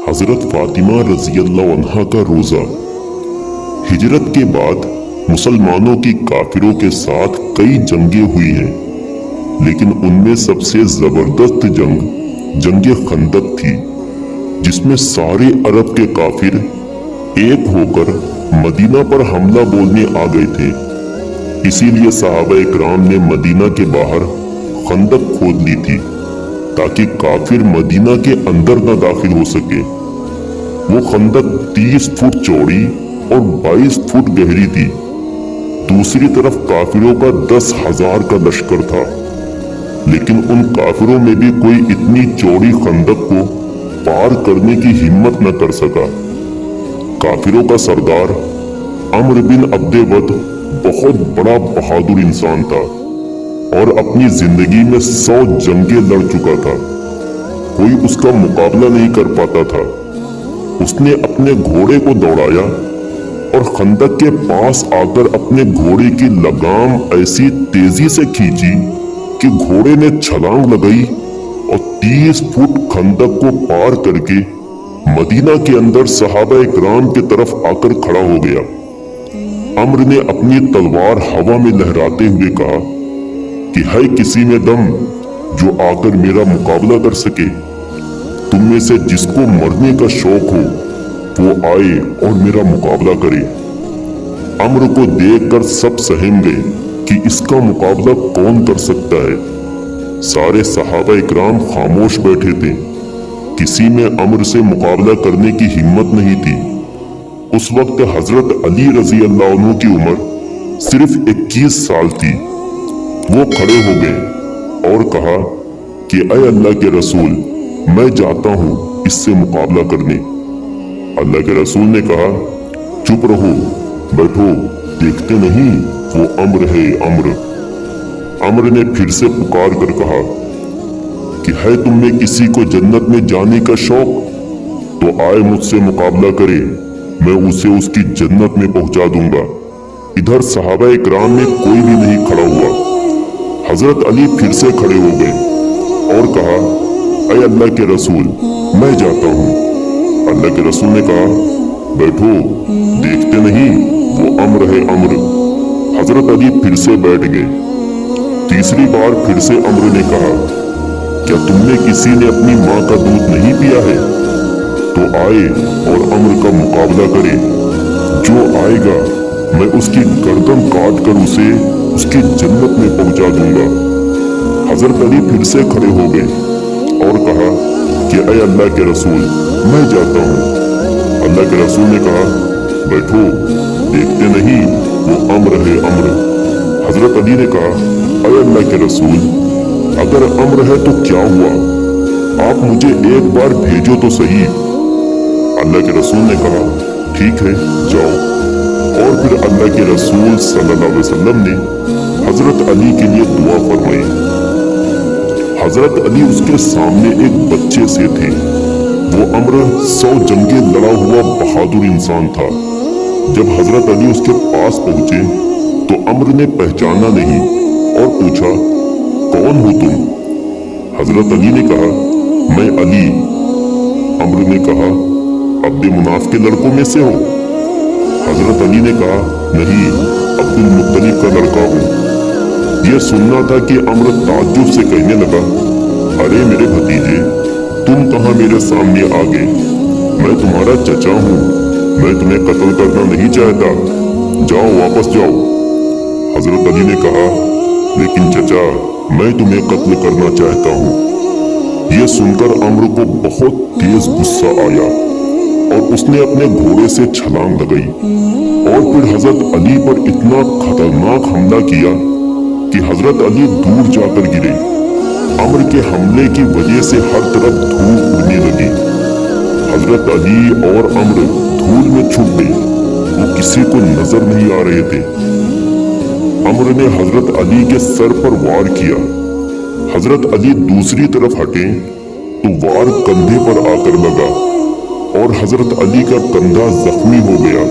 حضرت فاطمہ رضی اللہ عنہا کا روزہ۔ ہجرت کے بعد مسلمانوں کی کافروں کے ساتھ کئی جنگیں ہوئی ہیں، لیکن ان میں سب سے زبردست جنگ خندق تھی، جس میں سارے عرب کے کافر ایک ہو کر مدینہ پر حملہ بولنے آ گئے تھے۔ اسی لیے صحابہ اکرام نے مدینہ کے باہر خندق کھود لی تھی تاکہ کافر مدینہ کے اندر نہ داخل ہو سکے۔ وہ خندق 30 فٹ چوڑی اور 22 فٹ گہری تھی۔ دوسری طرف کافروں کا 10,000 کا لشکر تھا، لیکن ان کافروں میں بھی کوئی اتنی چوڑی خندق کو پار کرنے کی ہمت نہ کر سکا۔ کافروں کا سردار عمرو بن عبد ود بہت بڑا بہادر انسان تھا اور اپنی زندگی میں 100 جنگیں لڑ چکا تھا۔ کوئی اس کا مقابلہ نہیں کر پاتا تھا۔ اس نے اپنے گھوڑے کو دوڑایا اور خندق کے پاس آ کر اپنے گھوڑے کی لگام ایسی تیزی سے کھینچی کہ گھوڑے نے چھلانگ لگائی اور 30 فٹ خندق کو پار کر کے مدینہ کے اندر صحابہ اکرام کی طرف آ کر کھڑا ہو گیا۔ عمرو نے اپنی تلوار ہوا میں لہراتے ہوئے کہا کہ ہے کسی میں دم جو آ کر میرا مقابلہ کر سکے؟ تم میں سے جس کو مرنے کا شوق ہو وہ آئے اور میرا مقابلہ کرے۔ عمرو کو دیکھ کر سب سہم گئے کہ اس کا مقابلہ کون کر سکتا ہے۔ سارے صحابہ اکرام خاموش بیٹھے تھے، کسی میں عمرو سے مقابلہ کرنے کی ہمت نہیں تھی۔ اس وقت حضرت علی رضی اللہ عنہ کی عمر صرف 21 سال تھی۔ وہ کھڑے ہو گئے اور کہا کہ اے اللہ کے رسول، میں جاتا ہوں اس سے مقابلہ کرنے۔ اللہ کے رسول نے کہا چپ رہو، بیٹھو، دیکھتے نہیں وہ عمرو ہے عمرو۔ عمرو نے پھر سے پکار کر کہا کہ ہے تم میں کسی کو جنت میں جانے کا شوق تو آئے مجھ سے مقابلہ کرے، میں اسے اس کی جنت میں پہنچا دوں گا۔ ادھر صحابہ اکرام میں کوئی بھی نہیں کھڑا ہوا۔ حضرت علی پھر سے کھڑے ہو گئے اور کہا اے اللہ کے رسول، میں جاتا ہوں۔ اللہ کے رسول نے کہا بیٹھو، دیکھتے نہیں وہ عمرو ہے عمرو۔ حضرت علی پھر سے بیٹھ گئے۔ تیسری بار پھر سے عمرو نے کہا کیا تم میں کسی نے اپنی ماں کا دودھ نہیں پیا ہے؟ تو آئے اور عمرو کا مقابلہ کرے۔ جو آئے گا میں اس کی گردن کاٹ کر اسے اس کی جنت میں پہنچا دوں گا۔ حضرت علی پھر سے کھڑے ہو گئے اور کہا کہ اے اللہ کے رسول، میں جاتا ہوں۔ اللہ کے رسول نے کہا بیٹھو، دیکھتے نہیں وہ عمرو ہے عمرو۔ حضرت علی نے کہا اے اللہ کے رسول، اگر عمرو ہے تو کیا ہوا؟ آپ مجھے ایک بار بھیجو تو صحیح۔ اللہ کے رسول نے کہا ٹھیک ہے، جاؤ۔ اور پھر اللہ کے رسول صلی اللہ علیہ وسلم نے حضرت علی کے لیے دعا فرمائی۔ حضرت علی اس کے سامنے ایک بچے سے تھے۔ وہ عمرو 100 جنگیں لڑا ہوا بہادر انسان تھا۔ جب حضرت علی اس کے پاس پہنچے تو عمرو نے پہچانا نہیں اور پوچھا کون ہو تم؟ حضرت علی نے کہا میں علی۔ عمرو نے کہا عبد مناف کے لڑکوں میں سے ہو؟ حضرت علی نے کہا نہیں، عبد المطلب کا لڑکا ہوں۔ یہ سننا تھا کہ عمرو تعجب سے کہنے لگا ارے میرے بھتیجے، تم کہاں میرے سامنے آ گئے؟ میں تمہارا چچا ہوں، میں تمہیں قتل کرنا نہیں چاہتا، جاؤ واپس جاؤ۔ حضرت علی نے کہا لیکن چچا، میں تمہیں قتل کرنا چاہتا ہوں۔ یہ سن کر عمرو کو بہت تیز غصہ آیا اور اس نے اپنے گھوڑے سے چھلانگ لگائی اور پھر حضرت علی پر اتنا خطرناک حملہ کیا کہ حضرت علی دور جا کر گرے۔ عمرو کے حملے کی وجہ سے ہر طرف دھول اڑنے لگی۔ حضرت علی اور عمرو دھول میں چھپ گئے، وہ کسی کو نظر نہیں آ رہے تھے۔ عمرو نے حضرت علی کے سر پر وار کیا۔ حضرت علی دوسری طرف ہٹے تو وار کندھے پر آ کر لگا اور حضرت علی کا کندھا زخمی ہو گیا۔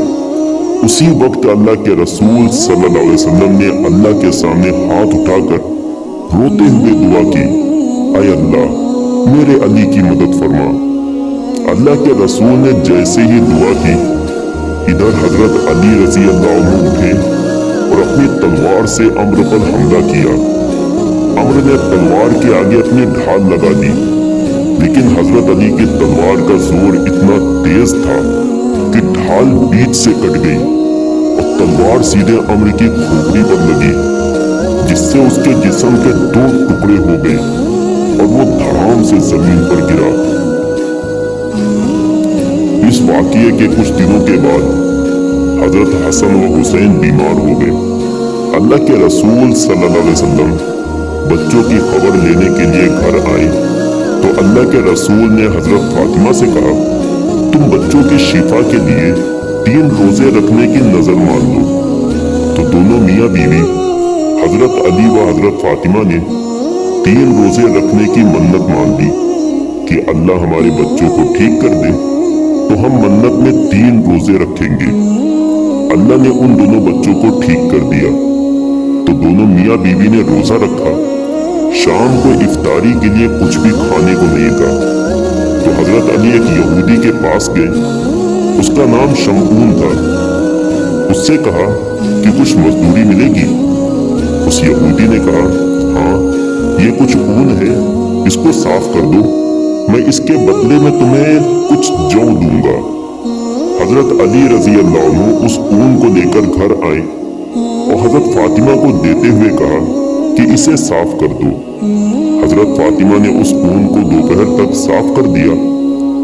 اسی وقت اللہ کے رسول صلی اللہ علیہ وسلم نے اللہ کے سامنے ہاتھ اٹھا کر روتے ہوئے دعا کی اے اللہ میرے علی کی مدد فرما۔ अल्लाह के रसूल ने जैसे ही दुआ की, इधर हजरत अली रजी अल्लाह अन्हु उठे और अपनी तलवार से अम्र पर हमला किया। अम्र ने तलवार के आगे अपनी ढाल लगा दी, लेकिन हजरत अली की तलवार का जोर इतना तेज था कि ढाल बीच से कट गई और तलवार सीधे अम्र की खोपड़ी पर लगी, जिससे उसके जिस्म के 2 टुकड़े हो गए और वो धड़ाम से जमीन पर गिरा। इस वाकये के कुछ दिनों के बाद हजरत हसन व हुसैन बीमार हो गए। अल्लाह के रसूल सल्लल्लाहु अलैहि वसल्लम बच्चों की खबर लेने के लिए घर आए तो अल्लाह के रसूल ने हजरत फातिमा से कहा, तुम बच्चों की शिफा के लिए 3 रोजे रखने की नजर मान लो। तो दोनों मियाँ बीवी हजरत अली व हजरत फातिमा ने 3 रोजे रखने की मन्नत मान ली कि अल्लाह हमारे बच्चों को ठीक कर दे तो हम मन्नत में 3 रोजे रखेंगे। अल्लाह ने उन दोनों बच्चों को ठीक कर दिया तो दोनों मियाँ बीवी ने रोजा रखा। शाम को इफ्तारी के लिए कुछ भी खाने को नहीं था तो हजरत अली एक यहूदी के पास गए, उसका नाम शमऊन था। उससे कहा कि कुछ मजदूरी मिलेगी। उस यहूदी ने कहा, हाँ ये कुछ ऊन है, इसको साफ कर दो, मैं इसके बदले में तुम्हें कुछ जौ दूंगा। हजरत अली रजी अल्लाह अन्हु उस ऊन को लेकर घर आए और हजरत फातिमा को देते हुए कहा कि इसे साफ कर दो। हजरत फातिमा ने उस ऊन को दोपहर तक साफ कर दिया।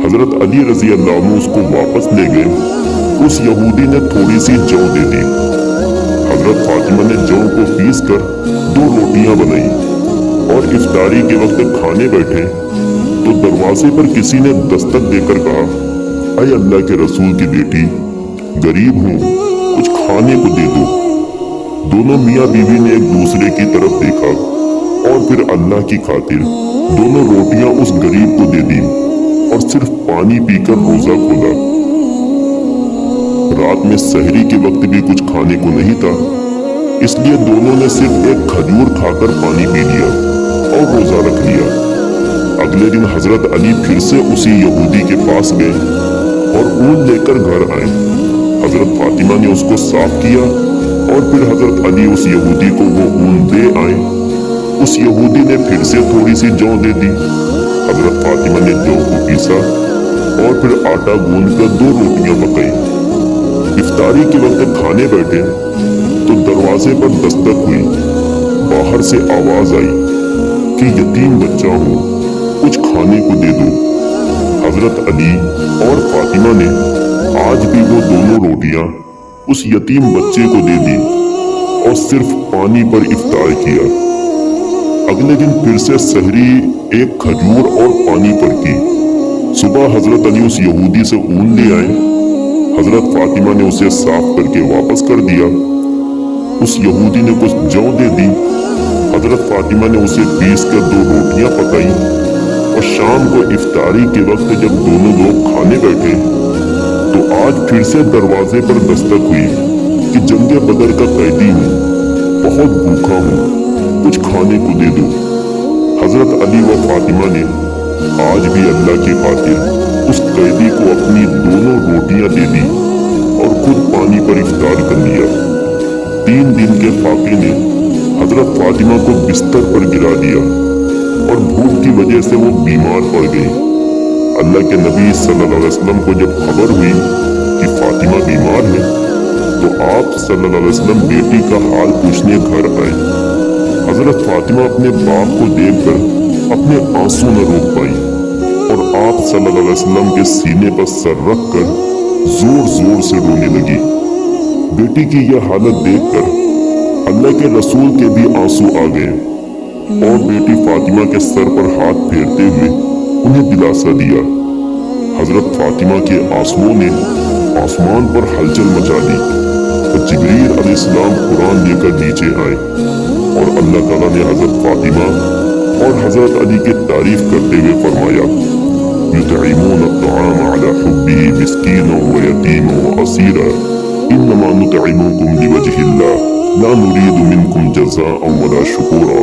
हजरत अली रजी अल्लाह अन्हु उसको वापस ले गए। उस यहूदी ने थोड़ी सी जौ दे दी। हजरत फातिमा ने जौ को पीस कर 2 रोटियां बनाई और इफ्तारी के वक्त खाने बैठे तो दरवाजे पर किसी ने दस्तक देकर कहा, अय अल्लाह के रसूल की बेटी, गरीब हूँ, कुछ खाने को दे दो। दोनों मियाँ बीवी ने एक दूसरे की तरफ देखा और फिर अल्लाह की खातिर दोनों रोटियां उस गरीब को दे दी और सिर्फ पानी पीकर रोजा खोला। रात में सहरी के वक्त भी कुछ खाने को नहीं था, इसलिए दोनों ने सिर्फ एक खजूर खाकर पानी पी लिया और रोजा रख लिया। अगले दिन हजरत अली फिर से उसी यहूदी के पास गए और ऊन लेकर घर आए। हजरत फातिमा ने उसको साफ किया और फिर हजरत अली उस यहूदी को वो ऊन दे आए। उस यहूदी ने फिर से थोड़ी सी जौ दे दी। हजरत फातिमा ने जौ को पीसा और फिर आटा गूंद कर 2 रोटियां पकाई। इफ्तारी के वक्त खाने बैठे तो दरवाजे पर दस्तक हुई। बाहर से आवाज आई कि यतीम बच्चा हूँ, कुछ खाने को दे दो। हजरत अली और फातिमा ने आज भी वो दोनों रोटियां उस यतीम बच्चे को दे दी और सिर्फ पानी पर इफ्तार किया। अगले दिन फिर से सहरी एक खजूर और पानी पर की। सुबह हजरत अली उस यहूदी से ऊन ले आए। हजरत फातिमा ने उसे साफ करके वापस कर दिया। उस यहूदी ने कुछ जौ दे दी। हजरत फातिमा ने उसे पीस कर 2 रोटियां पकाई और शाम को इफ्तारी के वक्त जब दोनों लोग खाने बैठे तो आज फिर से दरवाजे पर दस्तक हुई कि जंगे बदर का कैदी हूँ, बहुत भूखा हूँ, कुछ खाने को दे दो। हजरत अली व फातिमा ने आज भी अल्लाह की खातिर उस कैदी को अपनी दोनों रोटियां दे दी और खुद पानी पर इफ्तार कर लिया। 3 दिन के फाके ने हजरत फातिमा को बिस्तर पर गिरा दिया और भूख की वजह से वो बीमार पड़ गई। अल्लाह के नबी सल्लल्लाहु अलैहि वसल्लम को जब खबर हुई कि फातिमा बीमार है तो आप सल्लल्लाहु अलैहि वसल्लम बेटी का हाल पूछने घर आए। हजरत फातिमा अपने बाप को देखकर अपने आंसू न रोक पाई और आप सल्लल्लाहु अलैहि वसल्लम के सीने पर सर रख कर जोर जोर से रोने लगी। बेटी की यह हालत देखकर अल्लाह के रसूल के भी आंसू आ गए और बेटी फातिमा के सर पर हाथ फेरते हुए उन्हें दिलासा दिया। हजरत फातिमा के आंसुओं ने आसमान पर हलचल मचा दी और जिब्रील अलैहिस्सलाम कुरान लेकर नीचे आए और अल्लाह ताला ने हजरत फातिमा और हजरत अली की तारीफ करते हुए फरमाया, युतईमून अत्तआम अला हुब्बिही मिस्कीना व यतीमा व असीरा इन्नमा नुतईमुकुम लिवजहिल्लाह ला नुरीदु मिनकुम जज़ाअन वला शुकूरा।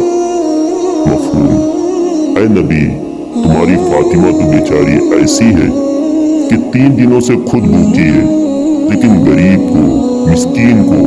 मफ़हूम, ऐ नबी, तुम्हारी फातिमा तो बेचारी ऐसी है कि 3 दिनों से खुद भूखी है, लेकिन गरीब को, मिस्कीन को